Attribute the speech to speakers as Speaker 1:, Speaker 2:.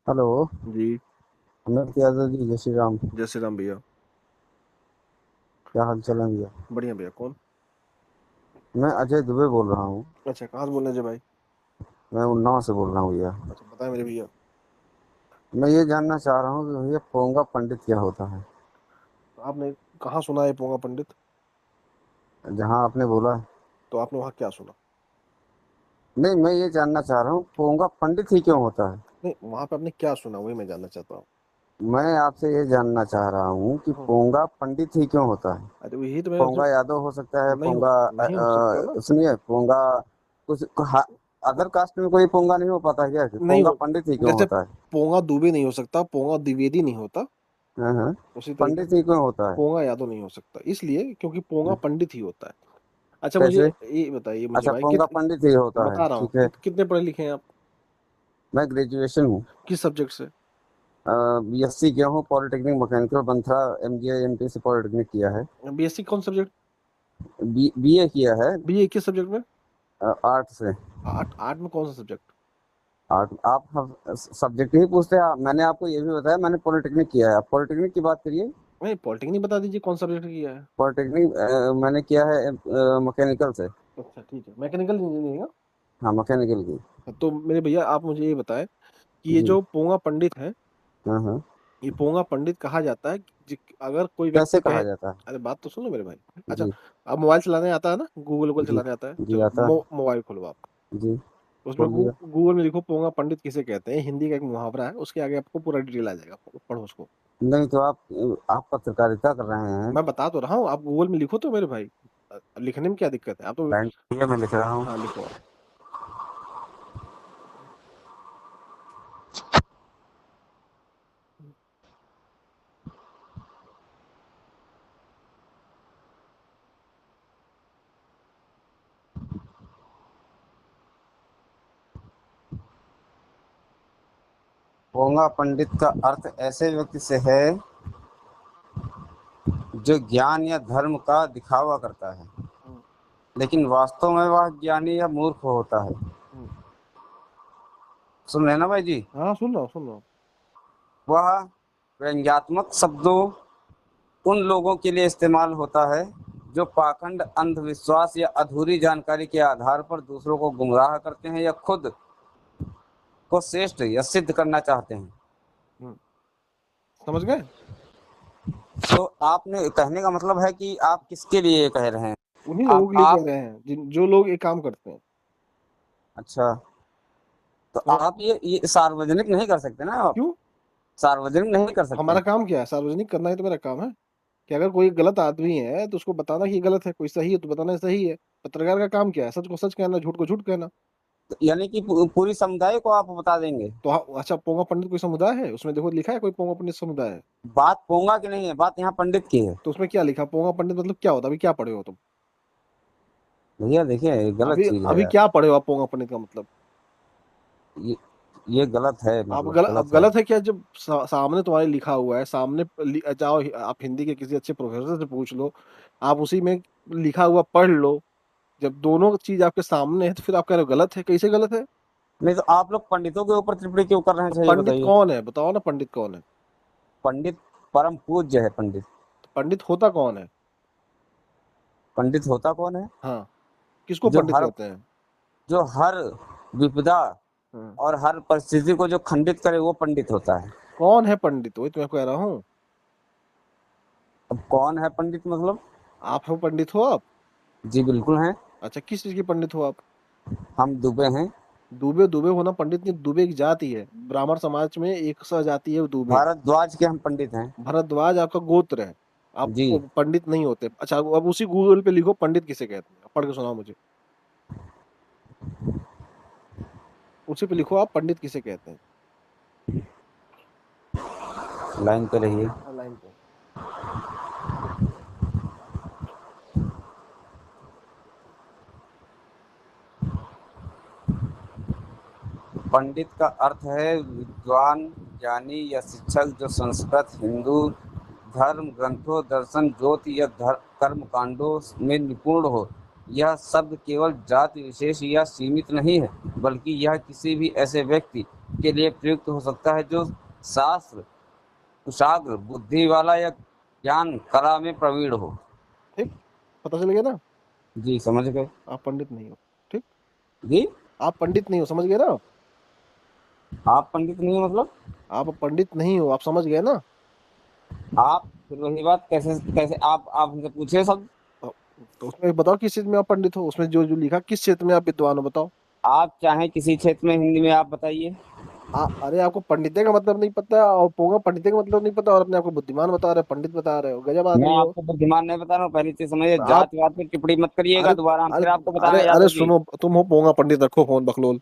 Speaker 1: Hello.
Speaker 2: जी।
Speaker 1: अमित यादव जी, जय श्री राम।
Speaker 2: जय श्री राम भैया।
Speaker 1: क्या हाल चाल है भैया?
Speaker 2: बढ़िया भैया। कौन?
Speaker 1: मैं अजय दुबे बोल रहा हूँ।
Speaker 2: अच्छा, कहाँ से बोल रहे हैं जय भाई?
Speaker 1: मैं उन्नाव से बोल रहा हूँ भैया।
Speaker 2: अच्छा, बताएं मेरे भैया।
Speaker 1: मैं ये जानना चाह रहा हूँ कि भैया पोंगा पंडित क्या होता है?
Speaker 2: तो आपने कहाँ सुना है पोंगा पंडित?
Speaker 1: जहाँ आपने बोला।
Speaker 2: तो आपने वहाँ क्या सुना?
Speaker 1: नहीं, मैं ये जानना चाह रहा हूँ पोंगा पंडित ही क्यों होता है।
Speaker 2: नहीं, वहाँ पे आपने क्या सुना वही मैं जानना चाहता हूँ।
Speaker 1: मैं आपसे ये जानना चाह रहा हूँ कि
Speaker 2: हम्म।
Speaker 1: पोंगा पंडित ही क्यों होता है।
Speaker 2: अरे वही तो मैं आपसे।
Speaker 1: पोंगा यादव हो सकता है,
Speaker 2: नहीं हो
Speaker 1: पोंगा
Speaker 2: नहीं हो सकता ना।
Speaker 1: सुनिए, पोंगा कुछ अदर कास्ट में कोई पोंगा नहीं हो पाता क्या, कि
Speaker 2: नहीं
Speaker 1: पोंगा
Speaker 2: हो।
Speaker 1: पंडित ही क्यों
Speaker 2: जैसे
Speaker 1: होता है?
Speaker 2: पोंगा दुबे नहीं हो सकता, पोंगा द्विवेदी नहीं होता।
Speaker 1: हाँ हाँ।
Speaker 2: उसी तरीके
Speaker 1: पंडित
Speaker 2: से
Speaker 1: ही क्यों होता है?
Speaker 2: पोंगा यादव नहीं हो सकता, इसलिए क्योंकि पोंगा पंडित ही होता है। अच्छा, मुझे
Speaker 1: कैसे?
Speaker 2: ये बताइए मुझे
Speaker 1: अच्छा,
Speaker 2: भाई
Speaker 1: पोंगा पंडित ही होता है,
Speaker 2: बता रहा हूँ
Speaker 1: ठीक है।
Speaker 2: कितने पढ़े लिखे हैं आप?
Speaker 1: मैं ग्रेजुएशन हूँ।
Speaker 2: किस सब्जेक्ट से?
Speaker 1: बीएससी किया हूँ, पॉलिटेक्निक मैकेनिकल बनथा, एमजीआई एमपी से पॉलिटेक्निक किया है।
Speaker 2: बीएससी कौन सब्जेक्ट?
Speaker 1: बीए किया है।
Speaker 2: बीए किस सब्जेक्ट में?
Speaker 1: आर्ट से।
Speaker 2: आर्ट आर्ट में कौन सा सब्जेक्ट?
Speaker 1: आर्ट आप सब्जेक्ट ही पूछते हैं मैंने आपको ये भी बताया, मैंने पॉलिटेक्निक किया है, आप पॉलिटेक्निक की बात करिए।
Speaker 2: नहीं, पॉलिटेक्निक बता दीजिए कौन सा सब्जेक्ट किया है।
Speaker 1: पॉलिटेक्निक मैंने किया है मैकेनिकल से।
Speaker 2: अच्छा ठीक है, मैकेनिकल इंजीनियरिंग।
Speaker 1: हाँ, मैकेनिकल की।
Speaker 2: तो मेरे भैया आप मुझे ये बताएं कि ये
Speaker 1: जी।
Speaker 2: जो पोंगा पंडित है,
Speaker 1: हाँ हाँ।
Speaker 2: ये पोंगा पंडित कहा जाता है अगर कोई व्यक्ति
Speaker 1: कैसे
Speaker 2: कहे।
Speaker 1: कहा जाता
Speaker 2: अरे बात तो सुनो मेरे भाई।
Speaker 1: है?
Speaker 2: अच्छा,
Speaker 1: जी।
Speaker 2: आप मोबाइल चलाने आता है ना, गूगल वूगल
Speaker 1: जी।
Speaker 2: चलाने आता है?
Speaker 1: जी
Speaker 2: चलो
Speaker 1: आता है।
Speaker 2: मोबाइल खोलो आप।
Speaker 1: जी।
Speaker 2: उसमें
Speaker 1: बोलिए।
Speaker 2: गूगल में लिखो पोंगा पंडित किसे कहते हैं, हिंदी का एक मुहावरा है, उसके आगे आपको पूरा डिटेल आ जाएगा, पढ़ो उसको।
Speaker 1: नहीं तो आप पत्रकारिता कर रहे हैं।
Speaker 2: मैं बता तो रहा हूँ, आप गूगल में लिखो तो मेरे भाई। लिखने में क्या दिक्कत है, आप तो।
Speaker 1: लाइन मैं लिख रहा हूँ।
Speaker 2: हाँ, लिखो आप।
Speaker 1: पोंगा पंडित का अर्थ ऐसे व्यक्ति से है जो ज्ञान या धर्म का दिखावा करता है,
Speaker 2: हम्म,
Speaker 1: लेकिन वास्तव में वह ज्ञानी या मूर्ख होता है।
Speaker 2: हम्म।
Speaker 1: सुन रहे हैं ना भाई जी?
Speaker 2: हाँ, सुन रहा हूँ सुन रहा हूँ।
Speaker 1: वह व्यंग्यात्मक शब्दों उन लोगों के लिए इस्तेमाल होता है जो पाखंड, अंधविश्वास या अधूरी जानकारी के आधार पर दूसरों को गुमराह करते हैं या खुद को श्रेष्ठ या सिद्ध करना चाहते हैं।
Speaker 2: हम्म, समझ गए?
Speaker 1: तो आपने कहने का मतलब है कि आप किसके लिए कह रहे हैं?
Speaker 2: उन्हीं लोगों
Speaker 1: आप
Speaker 2: के लिए कह
Speaker 1: आप
Speaker 2: रहे हैं जो लोग ये काम करते हैं।
Speaker 1: अच्छा, तो
Speaker 2: समझ?
Speaker 1: आप ये सार्वजनिक नहीं कर सकते ना आप?
Speaker 2: क्यों?
Speaker 1: सार्वजनिक नहीं कर
Speaker 2: हमारा
Speaker 1: सकते?
Speaker 2: काम क्या है, सार्वजनिक करना ही तो मेरा काम है। कि अगर कोई गलत आदमी है तो उसको बताना कि ये गलत है, कोई सही है तो बताना सही है। पत्रकार का काम क्या है, सच को सच कहना, झूठ को झूठ कहना।
Speaker 1: तो यानी कि पूरी समुदाय को आप बता देंगे?
Speaker 2: तो अच्छा, पोंगा पंडित कोई समुदाय है? उसमें देखो लिखा है कोई पोंगा पंडित समुदाय है?
Speaker 1: बात पोंगा की नहीं है, बात यहाँ पंडित की है।
Speaker 2: तो उसमें क्या लिखा, पोंगा पंडित मतलब क्या होता है? अभी क्या पढ़े हो तुम?
Speaker 1: भैया देखिए, ये गलत
Speaker 2: अभी
Speaker 1: चीज है
Speaker 2: अभी
Speaker 1: यार।
Speaker 2: क्या पढ़े हो आप पोंगा पंडित का मतलब?
Speaker 1: ये ये गलत है,
Speaker 2: आप
Speaker 1: मतलब
Speaker 2: गलत, अब
Speaker 1: गलत है।
Speaker 2: गलत है क्या? जब सामने तुम्हारे लिखा हुआ है, सामने जाओ आप हिंदी के किसी अच्छे प्रोफेसर से पूछ लो। आप उसी में लिखा हुआ पढ़ लो। जब दोनों चीज आपके सामने है तो फिर आप कह रहे हो गलत है, कैसे गलत है?
Speaker 1: नहीं तो आप लोग पंडितों के ऊपर टिप्पणी क्यों कर रहे हैं,
Speaker 2: तो
Speaker 1: चाहिए
Speaker 2: पंडित
Speaker 1: बताइए।
Speaker 2: कौन है, बताओ ना, पंडित कौन है?
Speaker 1: पंडित परम पूज्य है पंडित।
Speaker 2: तो पंडित होता कौन है?
Speaker 1: पंडित होता कौन है?
Speaker 2: हाँ, किसको
Speaker 1: जो
Speaker 2: पंडित
Speaker 1: हर
Speaker 2: कहते हैं?
Speaker 1: जो हर विपदा
Speaker 2: हाँ।
Speaker 1: और हर परिस्थिति को जो खंडित करे वो पंडित होता है।
Speaker 2: कौन है पंडित, वही तो मैं कह रहा हूँ।
Speaker 1: अब कौन है पंडित मतलब?
Speaker 2: आप हो, पंडित हो आप?
Speaker 1: जी बिल्कुल हैं।
Speaker 2: अच्छा, किस चीज के पंडित हो आप?
Speaker 1: हम दुबे हैं।
Speaker 2: दुबे? दुबे होना पंडित नहीं, दुबे एक जाति है, ब्राह्मण समाज में एक सा जाति है दुबे।
Speaker 1: भारद्वाज के हम पंडित हैं।
Speaker 2: भरद्वाज आपका गोत्र है। आप
Speaker 1: जी।
Speaker 2: पंडित नहीं होते। अच्छा, अब उसी गूगल पे लिखो पंडित किसे कहते हैं, पढ़ के सुनाओ मुझे। उसी पे लिखो आप, पंडित किसे कहते हैं।
Speaker 1: लाइन पे रहिए।
Speaker 2: हाँ, लाइन पे।
Speaker 1: पंडित का अर्थ है विद्वान, ज्ञानी या शिक्षक जो संस्कृत, हिंदू धर्म ग्रंथों, दर्शन, ज्योति या कर्म कांडों में निपुण हो। यह शब्द केवल जाति विशेष या सीमित नहीं है, बल्कि यह किसी भी ऐसे व्यक्ति के लिए प्रयुक्त हो सकता है जो शास्त्र कुशाग्र बुद्धि वाला या ज्ञान कला में प्रवीण हो।
Speaker 2: ठीक, पता चल गया ना?
Speaker 1: जी समझ गए।
Speaker 2: आप पंडित नहीं हो। ठीक,
Speaker 1: जी
Speaker 2: आप पंडित नहीं हो, समझ गए ना?
Speaker 1: आप पंडित नहीं हो मतलब?
Speaker 2: आप पंडित नहीं हो, आप समझ गए ना?
Speaker 1: आप फिर वही बात, कैसे कैसे आप हमसे पूछे सब।
Speaker 2: तो उसमें बताओ किस चीज में आप पंडित हो, उसमें जो जो लिखा किस क्षेत्र में आप विद्वान हो बताओ।
Speaker 1: आप चाहे किसी क्षेत्र में हिंदी में आप बताइए।
Speaker 2: अरे आपको पंडिते का मतलब नहीं पता और पोंगा पंडिते का मतलब नहीं पता और अपने आपको बुद्धिमान बता रहे हो, पंडित बता रहे हो, गजब
Speaker 1: मैं
Speaker 2: आदमी हो।
Speaker 1: आपको बुद्धिमान नहीं बता रहा हूँ, पहली चीज समझिए,
Speaker 2: आप
Speaker 1: जात वात पे टिप्पणी मत करिएगा
Speaker 2: अरे
Speaker 1: दोबारा, हम
Speaker 2: अरे
Speaker 1: फिर आपको
Speaker 2: अरे
Speaker 1: बताने याद
Speaker 2: अरे
Speaker 1: होगी।
Speaker 2: सुनो, तुम हो पोंगा पंडित, रखो फोन बकलोल।